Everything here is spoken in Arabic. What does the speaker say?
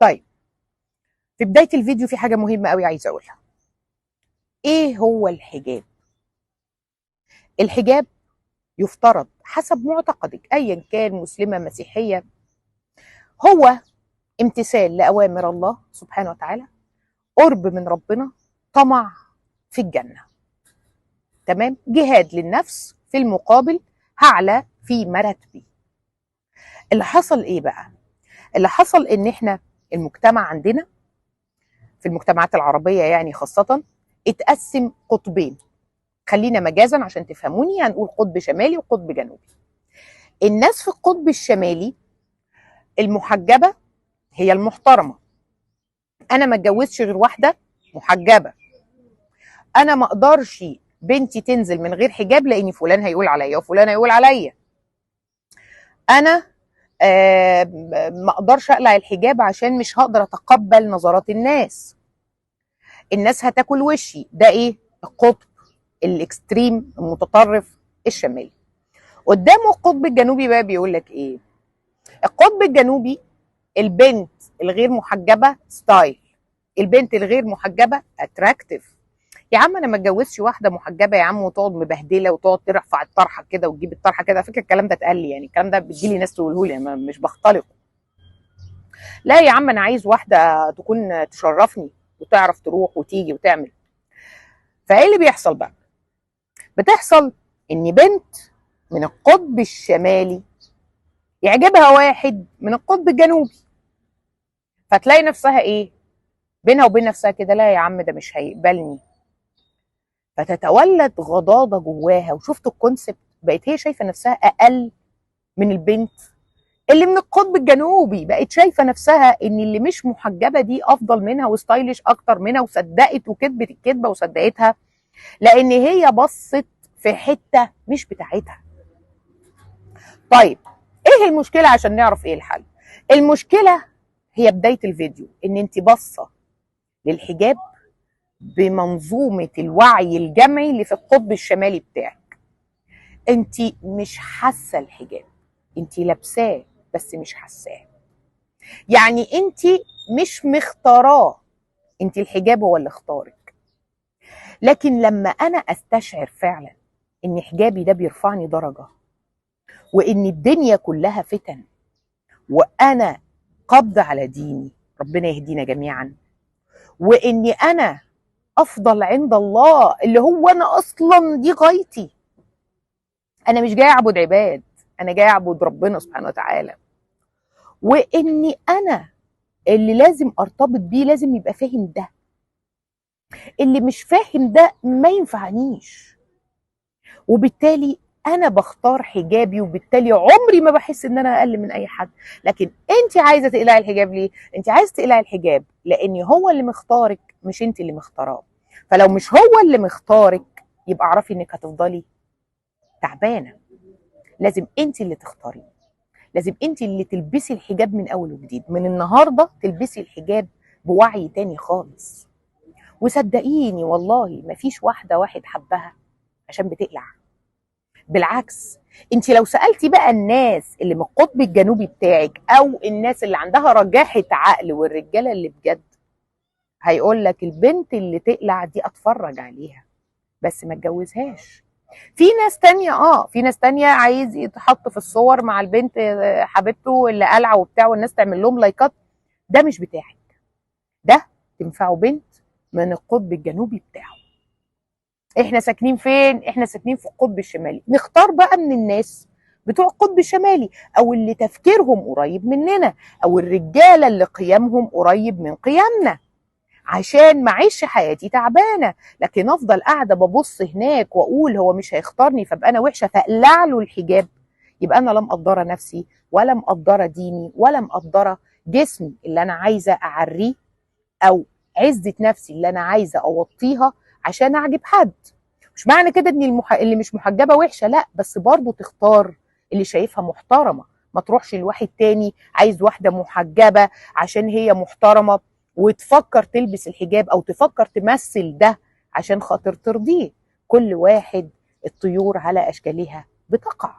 طيب، في بداية الفيديو في حاجة مهمة قوي عايزة أقولها. إيه هو الحجاب؟ الحجاب يفترض حسب معتقدك أيا كان، مسلمة مسيحية، هو امتثال لأوامر الله سبحانه وتعالى، قرب من ربنا، طمع في الجنة. تمام؟ جهاد للنفس، في المقابل هعلى في مراتبي. اللي حصل إيه بقى؟ اللي حصل إن إحنا المجتمع عندنا في المجتمعات العربية يعني خاصة اتقسم قطبين. خلينا مجازا عشان تفهموني، هنقول قطب شمالي وقطب جنوبي. الناس في القطب الشمالي المحجبة هي المحترمة. أنا ما اتجوزش غير واحدة محجبة. أنا ما أقدرش بنتي تنزل من غير حجاب لأن فلان هيقول عليا وفلان هيقول عليا. أنا ما أقدرش أقلع الحجاب عشان مش هقدر أتقبل نظرات الناس. الناس هتاكل وشي. ده إيه؟ القطب الاكستريم المتطرف الشمالي. قدامه القطب الجنوبي بقى بيقول لك ايه؟ القطب الجنوبي البنت الغير محجبه ستايل، البنت الغير محجبه اتراكتيف. يا عم انا ما اتجوزش واحده محجبه يا عم وتقعد مبهدله وتقعد ترفع الطرحه كده وتجيب الطرحه كده. على فكره الكلام ده اتقال لي، يعني الكلام ده بتجيلي ناس تقوله لي، مش بختلقه. لا يا عم انا عايز واحده تكون تشرفني وتعرف تروح وتيجي وتعمل. فايه اللي بيحصل بقى؟ بتحصل ان بنت من القطب الشمالي يعجبها واحد من القطب الجنوبي، فتلاقي نفسها ايه؟ بينها وبين نفسها كده، لا يا عم ده مش هيقبلني. فتتولد غضاضة جواها. وشفت الكونسبت؟ بقت هي شايفة نفسها أقل من البنت اللي من القطب الجنوبي. بقت شايفة نفسها ان اللي مش محجبة دي أفضل منها وستايلش أكتر منها، وصدقت وكذبت الكذبة وصدقتها لأن هي بصت في حتة مش بتاعتها. طيب ايه المشكلة عشان نعرف ايه الحل؟ المشكلة هي بداية الفيديو، ان انت باصة للحجاب بمنظومة الوعي الجمعي اللي في القطب الشمالي بتاعك. انت مش حاسة الحجاب، انت لابساه بس مش حاساه. يعني انت مش مختاراه، انت الحجاب هو اللي اختارك. لكن لما انا استشعر فعلا ان حجابي ده بيرفعني درجة، وان الدنيا كلها فتن، وانا قبض على ديني، ربنا يهدينا جميعا، واني انا افضل عند الله اللي هو انا اصلا دي غايتي. انا مش جاي اعبد عباد، انا جاي اعبد ربنا سبحانه وتعالى. واني انا اللي لازم ارتبط بيه لازم يبقى فاهم ده. اللي مش فاهم ده ما ينفعنيش. وبالتالي انا بختار حجابي، وبالتالي عمري ما بحس ان انا اقل من اي حد. لكن انت عايزه تقلعي الحجاب ليه؟ انت عايزه تقلعي الحجاب لان هو اللي مختارك، مش انت اللي مختاراه. فلو مش هو اللي مختارك يبقى اعرفي انك هتفضلي تعبانه. لازم انت اللي تختاري، لازم انت اللي تلبسي الحجاب من اول وجديد. من النهارده تلبسي الحجاب بوعي تاني خالص. وصدقيني والله مفيش واحد حبها عشان بتقلع. بالعكس، انت لو سالتي بقى الناس اللي من القطب الجنوبي بتاعك او الناس اللي عندها رجاحه عقل والرجاله اللي بجد، هيقول لك البنت اللي تقلع دي اتفرج عليها بس ما اتجوزهاش. في ناس تانية عايز يتحط في الصور مع البنت حبيبته اللي قلعه وبتاع والناس تعمل لهم لايكات. ده مش بتاعك، ده تنفعه بنت من القطب الجنوبي بتاعه. احنا ساكنين فين؟ احنا ساكنين في القطب الشمالي. نختار بقى من الناس بتوع القطب الشمالي، او اللي تفكيرهم قريب مننا، او الرجاله اللي قيمهم قريب من قيمنا، عشان معيش حياتي تعبانه. لكن افضل قاعده ببص هناك واقول هو مش هيختارني فابقى انا وحشه فاقلع له الحجاب، يبقى انا لا مقدره نفسي ولا مقدره ديني ولا مقدره جسمي اللي انا عايزه اعريه، او عزه نفسي اللي انا عايزه اوطيها عشان اعجب حد. مش معنى كده ان اللي مش محجبه وحشه، لا، بس برضه تختار اللي شايفها محترمه. ما تروحش لواحد تاني عايز واحده محجبه عشان هي محترمه وتفكر تلبس الحجاب او تفكر تمثل ده عشان خاطر ترضيه. كل واحد الطيور على اشكالها بتقع.